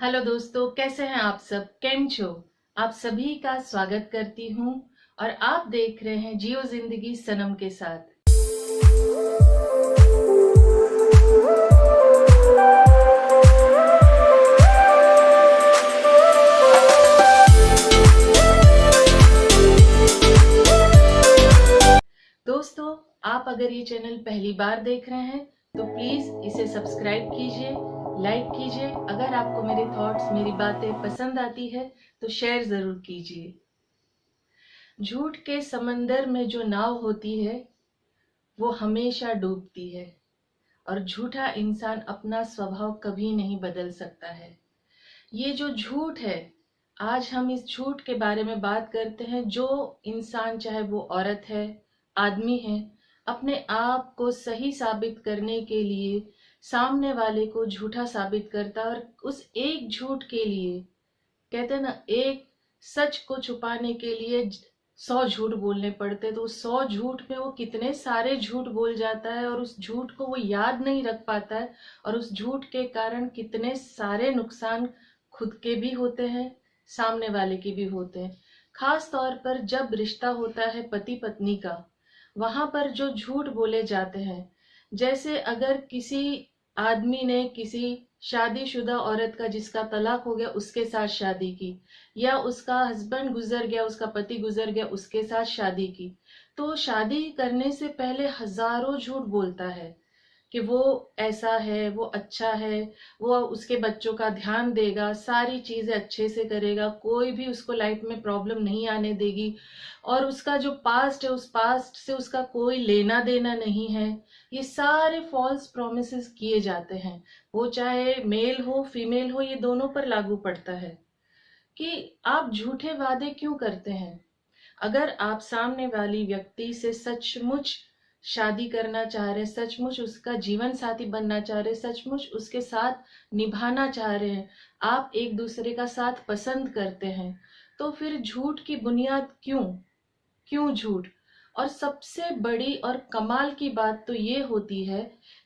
Hello दोस्तों, कैसे हैं आप सब? केम छो? आप सभी का स्वागत करती हूं और आप देख रहे हैं जियो जिंदगी सनम के साथ। दोस्तों, आप अगर ये चैनल पहली बार देख रहे हैं तो प्लीज इसे सब्सक्राइब कीजिए, लाइक कीजिए। अगर आपको मेरे थॉट्स, मेरी बातें पसंद आती है तो शेयर जरूर कीजिए। झूठ के समंदर में जो नाव होती है वो हमेशा डूबती है और झूठा इंसान अपना स्वभाव कभी नहीं बदल सकता है। ये जो झूठ है, आज हम इस झूठ के बारे में बात करते हैं। जो इंसान, चाहे वो औरत है, आदमी है, अपने आप को सही साबित करने के लिए सामने वाले को झूठा साबित करता है और उस एक झूठ के लिए, कहते हैं ना, एक सच को छुपाने के लिए 100 झूठ बोलने पड़ते। तो 100 झूठ में वो कितने सारे झूठ बोल जाता है और उस झूठ को वो याद नहीं रख पाता है और उस झूठ के कारण कितने सारे नुकसान खुद के भी होते हैं, सामने वाले के भी होते हैं। खास तौर पर जब रिश्ता होता है पति पत्नी का, वहां पर जो झूठ बोले जाते हैं, जैसे अगर किसी आदमी ने किसी शादीशुदा औरत का, जिसका तलाक हो गया, उसके साथ शादी की, या उसका हस्बैंड गुजर गया, उसका पति गुजर गया, उसके साथ शादी की, तो शादी करने से पहले हजारों झूठ बोलता है कि वो ऐसा है, वो अच्छा है, वो उसके बच्चों का ध्यान देगा, सारी चीजें अच्छे से करेगा, कोई भी उसको लाइफ में प्रॉब्लम नहीं आने देगी और उसका जो पास्ट है, उस पास्ट से उसका कोई लेना देना नहीं है। ये सारे फॉल्स प्रोमिसेस किए जाते हैं। वो चाहे मेल हो फीमेल हो, ये दोनों पर लागू पड़ता है कि आप झूठे वादे क्यों करते हैं। अगर आप सामने वाली व्यक्ति से सचमुच शादी करना चाह रहे, सचमुच उसका जीवन साथी बनना चाह रहे, सचमुच उसके साथ निभाना चाह रहे हैं, आप एक दूसरे का साथ पसंद करते हैं, तो फिर झूठ की बुनियाद क्यों? क्यों झूठ? और सबसे बड़ी और कमाल की बात तो ये होती है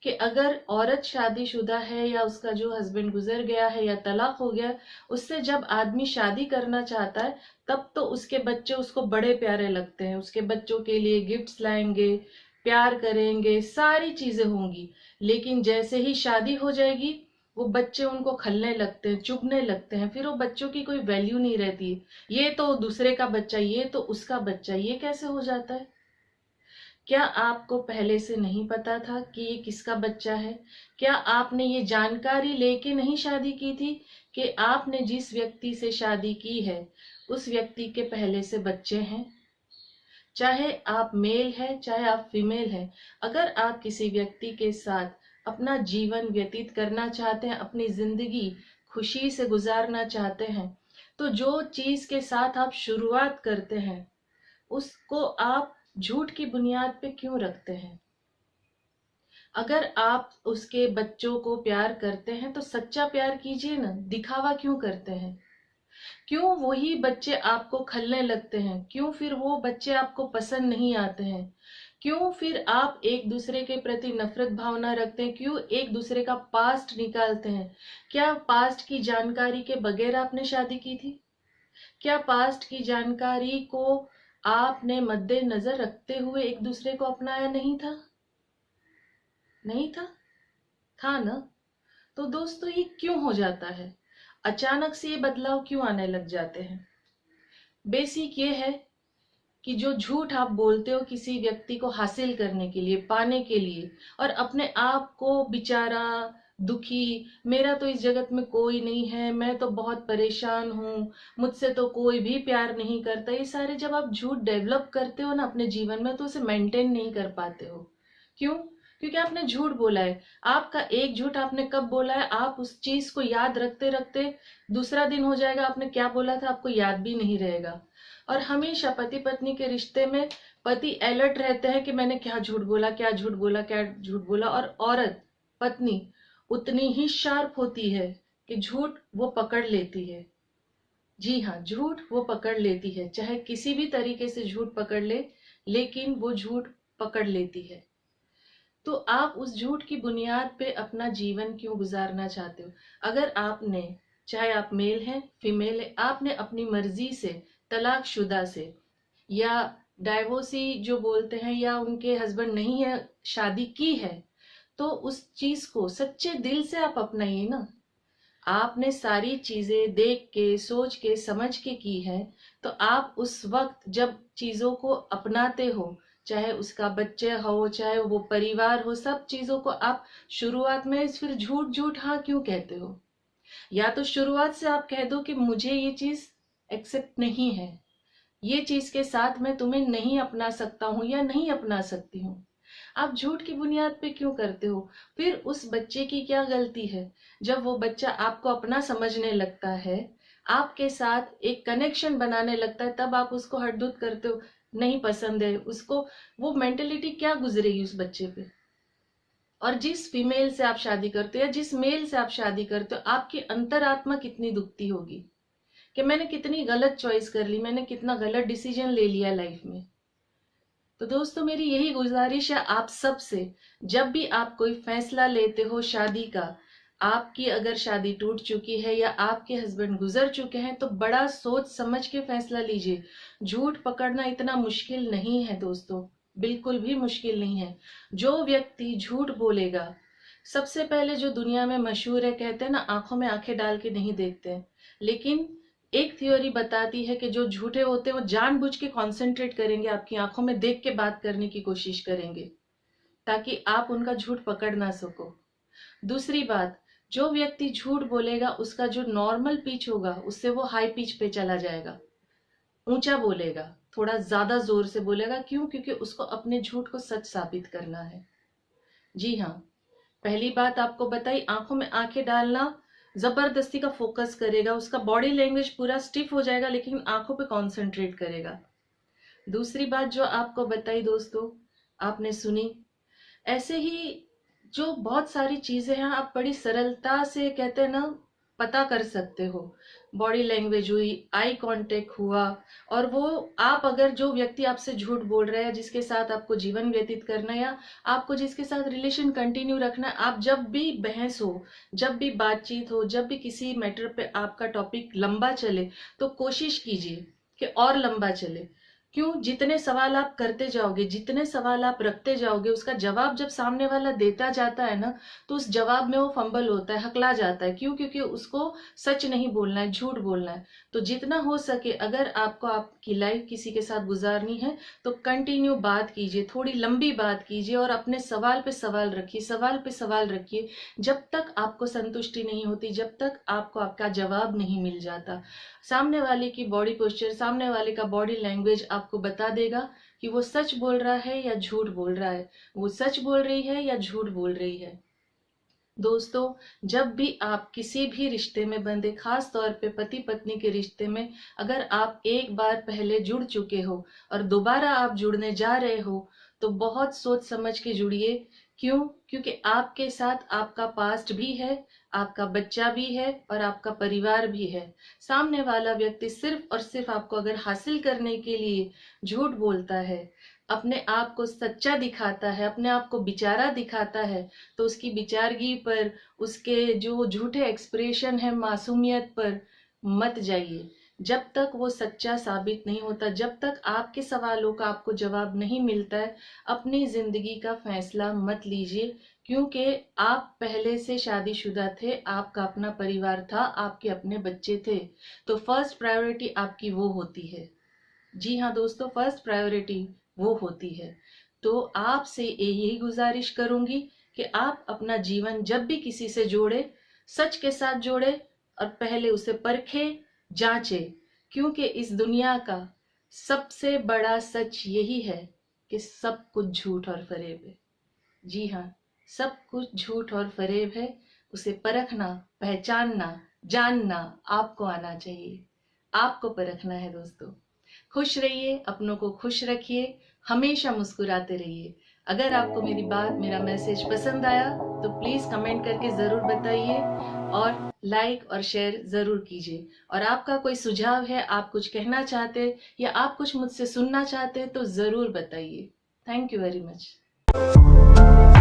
कि अगर औरत शादीशुदा है या उसका जो हस्बैंड गुजर गया है या तलाक हो गया, उससे जब आदमी शादी करना चाहता है, तब तो उसके बच्चे उसको बड़े प्यारे लगते हैं, उसके बच्चों के लिए गिफ्ट्स लाएंगे, प्यार करेंगे, सारी चीजें होंगी। लेकिन जैसे ही शादी हो जाएगी, वो बच्चे उनको खलने लगते हैं, चुभने लगते हैं, फिर वो बच्चों की कोई वैल्यू नहीं रहती। ये तो दूसरे का बच्चा, ये तो उसका बच्चा, ये कैसे हो जाता है? क्या आपको पहले से नहीं पता था कि ये किसका बच्चा है? क्या आपने ये जानकारी लेके नहीं शादी की थी कि आपने जिस व्यक्ति से शादी की है उस व्यक्ति के पहले से बच्चे हैं? चाहे आप मेल है, चाहे आप फीमेल है, अगर आप किसी व्यक्ति के साथ अपना जीवन व्यतीत करना चाहते हैं, अपनी जिंदगी खुशी से गुजारना चाहते हैं, तो जो चीज के साथ आप शुरुआत करते हैं उसको आप झूठ की बुनियाद पे क्यों रखते हैं? अगर आप उसके बच्चों को प्यार करते हैं तो सच्चा प्यार कीजिए ना, दिखावा क्यों करते हैं? क्यों वही बच्चे आपको खलने लगते हैं? क्यों फिर वो बच्चे आपको पसंद नहीं आते हैं? क्यों फिर आप एक दूसरे के प्रति नफरत भावना रखते हैं? क्यों एक दूसरे का पास्ट निकालते हैं? क्या पास्ट की जानकारी के बगैर आपने शादी की थी? क्या पास्ट की जानकारी को आपने मद्देनजर रखते हुए एक दूसरे को अपनाया नहीं था? नहीं था? था ना? तो दोस्तों, ये क्यों हो जाता है? अचानक से ये बदलाव क्यों आने लग जाते हैं? बेसिक ये है कि जो झूठ आप बोलते हो किसी व्यक्ति को हासिल करने के लिए, पाने के लिए, और अपने आप को बेचारा, दुखी, मेरा तो इस जगत में कोई नहीं है, मैं तो बहुत परेशान हूँ, मुझसे तो कोई भी प्यार नहीं करता, ये सारे जब आप झूठ डेवलप करते हो ना अपने जीवन में, तो उसे मेंटेन नहीं कर पाते हो। क्यों? क्योंकि आपने झूठ बोला है। आपका एक झूठ आपने कब बोला है, आप उस चीज को याद रखते रखते दूसरा दिन हो जाएगा, आपने क्या बोला था आपको याद भी नहीं रहेगा। और हमेशा पति पत्नी के रिश्ते में पति अलर्ट रहते हैं कि मैंने क्या झूठ बोला, क्या झूठ बोला, क्या झूठ बोला, और औरत, पत्नी, उतनी ही शार्प होती है कि झूठ वो पकड़ लेती है। जी हाँ, झूठ वो पकड़ लेती है, चाहे किसी भी तरीके से झूठ पकड़ ले, लेकिन वो झूठ पकड़ लेती है। तो आप उस झूठ की बुनियाद पे अपना जीवन क्यों गुजारना चाहते हो? अगर आपने चाहे आप मेल हैं फीमेल है, आपने अपनी मर्जी से तलाकशुदा से या डाइवोर्सी जो बोलते हैं या उनके हस्बैंड नहीं है शादी की है, तो उस चीज को सच्चे दिल से आप अपनाइए ना। आपने सारी चीजें देख के सोच के समझ के की है, तो आप उस वक्त जब चीजों को अपनाते हो, चाहे उसका बच्चे हो चाहे वो परिवार हो, सब चीजों को आप शुरुआत में फिर झूठ झूठ हाँ क्यों कहते हो? या तो शुरुआत से आप कह दो कि मुझे ये चीज एक्सेप्ट नहीं है, ये चीज के साथ मैं तुम्हें नहीं अपना सकता हूं या नहीं अपना सकती हूँ। आप झूठ की बुनियाद पे क्यों करते हो? फिर उस बच्चे की क्या गलती है? जब वो बच्चा आपको अपना समझने लगता है, आपके साथ एक कनेक्शन बनाने लगता है, तब आप उसको हटदुत करते हो, नहीं पसंद है उसको। वो मेंटेलिटी क्या गुजरेगी उस बच्चे पे? और जिस फीमेल से आप शादी करते हो या जिस मेल से आप शादी करते हो, आपकी अंतरात्मा कितनी दुखती होगी कि मैंने कितनी गलत चॉइस कर ली, मैंने कितना गलत डिसीजन ले लिया लाइफ में। तो दोस्तों मेरी यही गुजारिश है आप सब से, जब भी आप कोई फैसला लेते हो शादी का, आपकी अगर शादी टूट चुकी है या आपके हस्बैंड गुजर चुके हैं, तो बड़ा सोच समझ के फैसला लीजिए। झूठ पकड़ना इतना मुश्किल नहीं है दोस्तों, बिल्कुल भी मुश्किल नहीं है। जो व्यक्ति झूठ बोलेगा, सबसे पहले जो दुनिया में मशहूर है, कहते हैं ना आंखों में आंखें डाल के नहीं देखते, लेकिन एक थ्योरी बताती है कि जो झूठे होते हैं वो जानबूझ के कंसंट्रेट करेंगे, आपकी आंखों में देख के बात करने की कोशिश करेंगे ताकि आप उनका झूठ पकड़ ना सको। दूसरी बात, जो व्यक्ति झूठ बोलेगा उसका जो नॉर्मल पिच होगा उससे वो हाई पिच पे चला जाएगा, ऊंचा बोलेगा, थोड़ा ज्यादा जोर से बोलेगा। क्यों? क्योंकि उसको अपने झूठ को सच साबित करना है। जी हाँ, पहली बात आपको बताई, आंखों में आंखें डालना, जबरदस्ती का फोकस करेगा, उसका बॉडी लैंग्वेज पूरा स्टिफ हो जाएगा लेकिन आंखों पे कंसंट्रेट करेगा। दूसरी बात जो आपको बताई दोस्तों, आपने सुनी, ऐसे ही जो बहुत सारी चीजें हैं आप बड़ी सरलता से कहते हैं ना पता कर सकते हो। बॉडी लैंग्वेज हुई, आई कांटेक्ट हुआ, और वो आप अगर जो व्यक्ति आपसे झूठ बोल रहा है, जिसके साथ आपको जीवन व्यतीत करना है या आपको जिसके साथ रिलेशन कंटिन्यू रखना है, आप जब भी बहस हो, जब भी बातचीत हो, जब भी किसी मैटर पे आपका टॉपिक लंबा चले, तो कोशिश कीजिए कि और लंबा चले। क्यों? जितने सवाल आप करते जाओगे, जितने सवाल आप रखते जाओगे, उसका जवाब जब सामने वाला देता जाता है ना, तो उस जवाब में वो फंबल होता है, हकला जाता है। क्यों? क्योंकि उसको सच नहीं बोलना है, झूठ बोलना है। तो जितना हो सके, अगर आपको आपकी लाइफ किसी के साथ गुजारनी है तो कंटिन्यू बात कीजिए, थोड़ी लंबी बात कीजिए और अपने सवाल पे सवाल रखिए, सवाल पे सवाल रखिए, जब तक आपको संतुष्टि नहीं होती, जब तक आपको आपका जवाब नहीं मिल जाता। सामने वाले की बॉडी पोस्चर, सामने वाले का बॉडी लैंग्वेज आपको बता देगा कि वो सच बोल रहा है या झूठ बोल रहा है, वो सच बोल रही है या झूठ बोल रही है। दोस्तों, जब भी आप किसी भी रिश्ते में बंधे, खास तौर पे पति पत्नी के रिश्ते में, अगर आप एक बार पहले जुड़ चुके हो और दोबारा आप जुड़ने जा रहे हो, तो बहुत सोच समझ के जुड़िए। क्यों? क्योंकि आपके साथ आपका पास्ट भी है, आपका बच्चा भी है और आपका परिवार भी है। सामने वाला व्यक्ति सिर्फ और सिर्फ आपको अगर हासिल करने के लिए झूठ बोलता है, अपने आप को सच्चा दिखाता है, अपने आप को बेचारा दिखाता है, तो उसकी बेचारगी पर, उसके जो झूठे एक्सप्रेशन है मासूमियत पर मत जाइए। जब तक वो सच्चा साबित नहीं होता, जब तक आपके सवालों का आपको जवाब नहीं मिलता है, अपनी जिंदगी का फैसला मत लीजिए। क्योंकि आप पहले से शादीशुदा थे, आपका अपना परिवार था, आपके अपने बच्चे थे, तो फर्स्ट प्रायोरिटी आपकी वो होती है। जी हाँ दोस्तों, फर्स्ट प्रायोरिटी वो होती है। तो आपसे यही गुजारिश करूंगी कि आप अपना जीवन जब भी किसी से जोड़े, सच के साथ जोड़े और पहले उसे परखे, जांचे। क्योंकि इस दुनिया का सबसे बड़ा सच यही है कि सब कुछ झूठ और फरेब है। जी हाँ, सब कुछ झूठ और फरेब है। उसे परखना, पहचानना, जानना आपको आना चाहिए। आपको परखना है दोस्तों। खुश रहिए, अपनों को खुश रखिए, हमेशा मुस्कुराते रहिए। अगर आपको मेरी बात, मेरा मैसेज पसंद आया तो प्लीज कमेंट करके जरूर बताइए और लाइक और शेयर जरूर कीजिए। और आपका कोई सुझाव है, आप कुछ कहना चाहते या आप कुछ मुझसे सुनना चाहते तो जरूर बताइए। Thank you very much.